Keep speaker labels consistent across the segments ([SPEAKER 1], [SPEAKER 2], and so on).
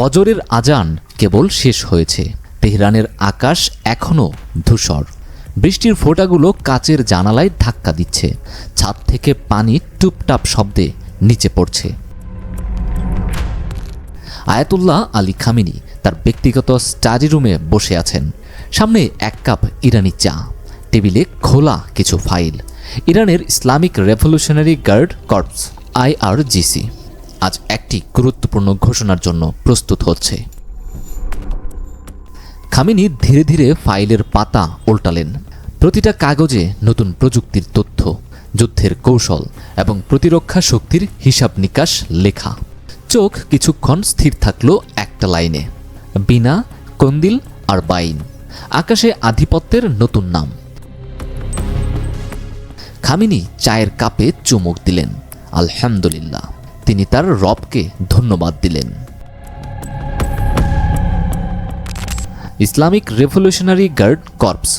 [SPEAKER 1] ফজরের আজান কেবল শেষ হয়েছে। তেহরানের আকাশ এখনও ধূসর। বৃষ্টির ফোঁটাগুলো কাচের জানালায় ধাক্কা দিচ্ছে। ছাদ থেকে পানি টুপটাপ শব্দে নিচে পড়ছে। আয়াতুল্লাহ আলী খামেনি তার ব্যক্তিগত স্টাডি রুমে বসে আছেন। সামনে এক কাপ ইরানি চা, টেবিলে খোলা কিছু ফাইল। ইরানের Islamic revolutionary guard corps IRGC আজ একটি গুরুত্বপূর্ণ ঘোষণার জন্য প্রস্তুত হচ্ছে। খামেনি ধীরে ধীরে ফাইলের পাতা উল্টালেন। প্রতিটা কাগজে নতুন প্রযুক্তির তথ্য, যুদ্ধের কৌশল এবং প্রতিরক্ষা শক্তির হিসাব নিকাশ লেখা। চোখ কিছুক্ষণ স্থির থাকলো একটা লাইনে, বিনা, কন্দিল আর বাইন। আকাশে আধিপত্যের নতুন নাম। খামেনি চায়ের কাপে চুমুক দিলেন। আলহামদুলিল্লাহ, তিনি তার রবকে ধন্যবাদ দিলেন। ইসলামিক রেভলিউশনারি গার্ড কর্পস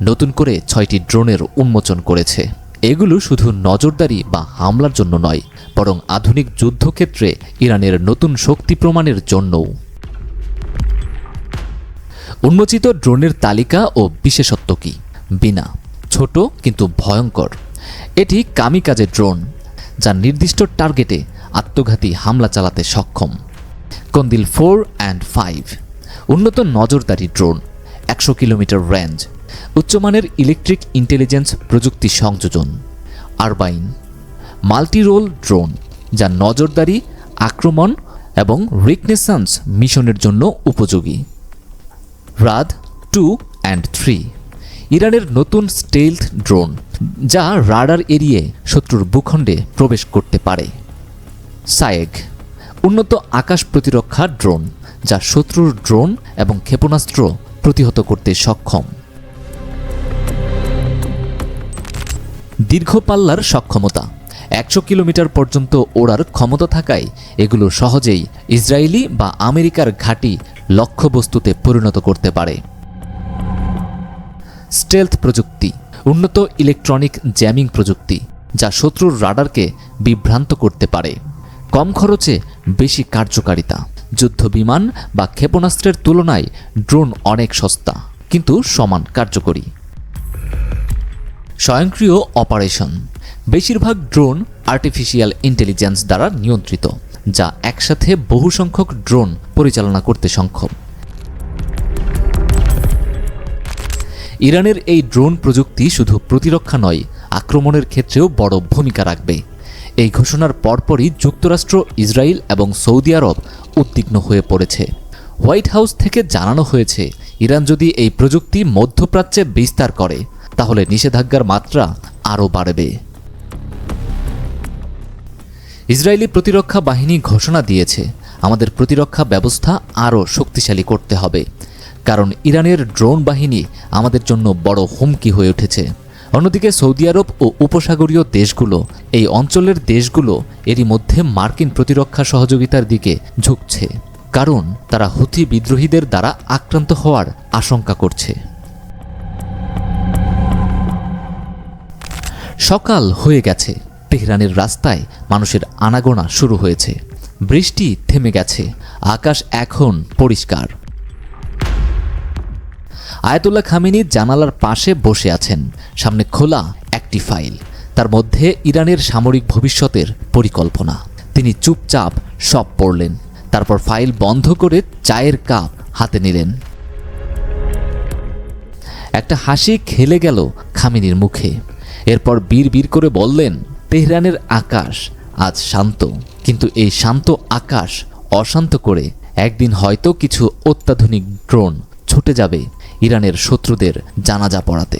[SPEAKER 1] নতুন করে 6টি ড্রোনের উন্মোচন করেছে। এগুলো শুধু নজরদারি বা হামলার জন্য নয়, বরং আধুনিক যুদ্ধক্ষেত্রে ইরানের নতুন শক্তি প্রমাণের জন্যও। উন্মোচিত ড্রোনের তালিকা ও বিশেষত্ব কি? বিনা, ছোট কিন্তু ভয়ঙ্কর। এটি কামিকাজে ড্রোন, যা নির্দিষ্ট টার্গেটে আত্মঘাতী হামলা চালাতে সক্ষম। কন্দিল 4 and 5 উন্নত নজরদারি ড্রোন, 100 কিলোমিটার রেঞ্জ, উচ্চমানের ইলেকট্রিক ইন্টেলিজেন্স প্রযুক্তি সংযোজন। আরবাইন মাল্টি রোল ড্রোন, যা নজরদারি, আক্রমণ এবং রিকনেসান্স মিশনের জন্য উপযোগী। রাদ 2 and 3 ইরানের নতুন স্টেলথ ড্রোন, যা রাডার এড়িয়ে শত্রুর ভূখণ্ডে প্রবেশ করতে পারে। সায়েগ উন্নত আকাশ প্রতিরক্ষা ড্রোন, যা শত্রুর ড্রোন এবং ক্ষেপণাস্ত্র প্রতিহত করতে সক্ষম। দীর্ঘ পাল্লার সক্ষমতা, 100 কিলোমিটার পর্যন্ত ওড়ার ক্ষমতা থাকায় এগুলো সহজেই ইসরায়েলি বা আমেরিকার ঘাঁটি লক্ষ্যবস্তুতে পরিণত করতে পারে। স্টেলথ প্রযুক্তি, উন্নত ইলেকট্রনিক জ্যামিং প্রযুক্তি, যা শত্রুর রাডারকে বিভ্রান্ত করতে পারে। কম খরচে বেশি কার্যকারিতা। যুদ্ধ বিমান বা ক্ষেপণাস্ত্রের তুলনায় ড্রোন অনেক সস্তা, কিন্তু সমান কার্যকরী। স্বয়ংক্রিয় অপারেশন, বেশিরভাগ ড্রোন আর্টিফিশিয়াল ইন্টেলিজেন্স দ্বারা নিয়ন্ত্রিত, যা একসাথে বহু সংখ্যক ড্রোন পরিচালনা করতে সক্ষম। ইরানের এই ড্রোন প্রযুক্তি শুধু প্রতিরক্ষা নয়, আক্রমণের ক্ষেত্রেও বড় ভূমিকা রাখবে। এই ঘোষণার পরপরই যুক্তরাষ্ট্র, ইসরায়েল এবং সৌদি আরব উদ্বিগ্ন হয়ে পড়েছে। হোয়াইট হাউস থেকে জানানো হয়েছে, ইরান যদি এই প্রযুক্তি মধ্যপ্রাচ্যে বিস্তার করে, তাহলে নিষেধাজ্ঞার মাত্রা আরও বাড়বে। ইসরায়েলি প্রতিরক্ষা বাহিনী ঘোষণা দিয়েছে, আমাদের প্রতিরক্ষা ব্যবস্থা আরও শক্তিশালী করতে হবে, কারণ ইরানের ড্রোন বাহিনী আমাদের জন্য বড় হুমকি হয়ে উঠেছে। অন্যদিকে সৌদি আরব ও উপসাগরীয় দেশগুলো, এই অঞ্চলের দেশগুলো এরই মধ্যে মার্কিন প্রতিরক্ষা সহযোগিতার দিকে ঝুঁকছে, কারণ তারা হুথি বিদ্রোহীদের দ্বারা আক্রান্ত হওয়ার আশঙ্কা করছে। সকাল হয়ে গেছে। তেহরানের রাস্তায় মানুষের আনাগোনা শুরু হয়েছে। বৃষ্টি থেমে গেছে। আকাশ এখন পরিষ্কার। আয়াতুল্লাহ খামেনি জানালার পাশে বসে আছেন। সামনে খোলা একটি ফাইল, তার মধ্যে ইরানের সামরিক ভবিষ্যতের পরিকল্পনা। তিনি চুপচাপ সব পড়লেন, তারপর ফাইল বন্ধ করে চায়ের কাপ হাতে নিলেন। একটা হাসি খেলে গেল খামেনির মুখে। এরপর বিড় করে বললেন, তেহরানের আকাশ আজ শান্ত, কিন্তু এই শান্ত আকাশ অশান্ত করে একদিন হয়তো কিছু অত্যাধুনিক ড্রোন ছুটে যাবে ইরানের শত্রুদের জানাজা পড়াতে।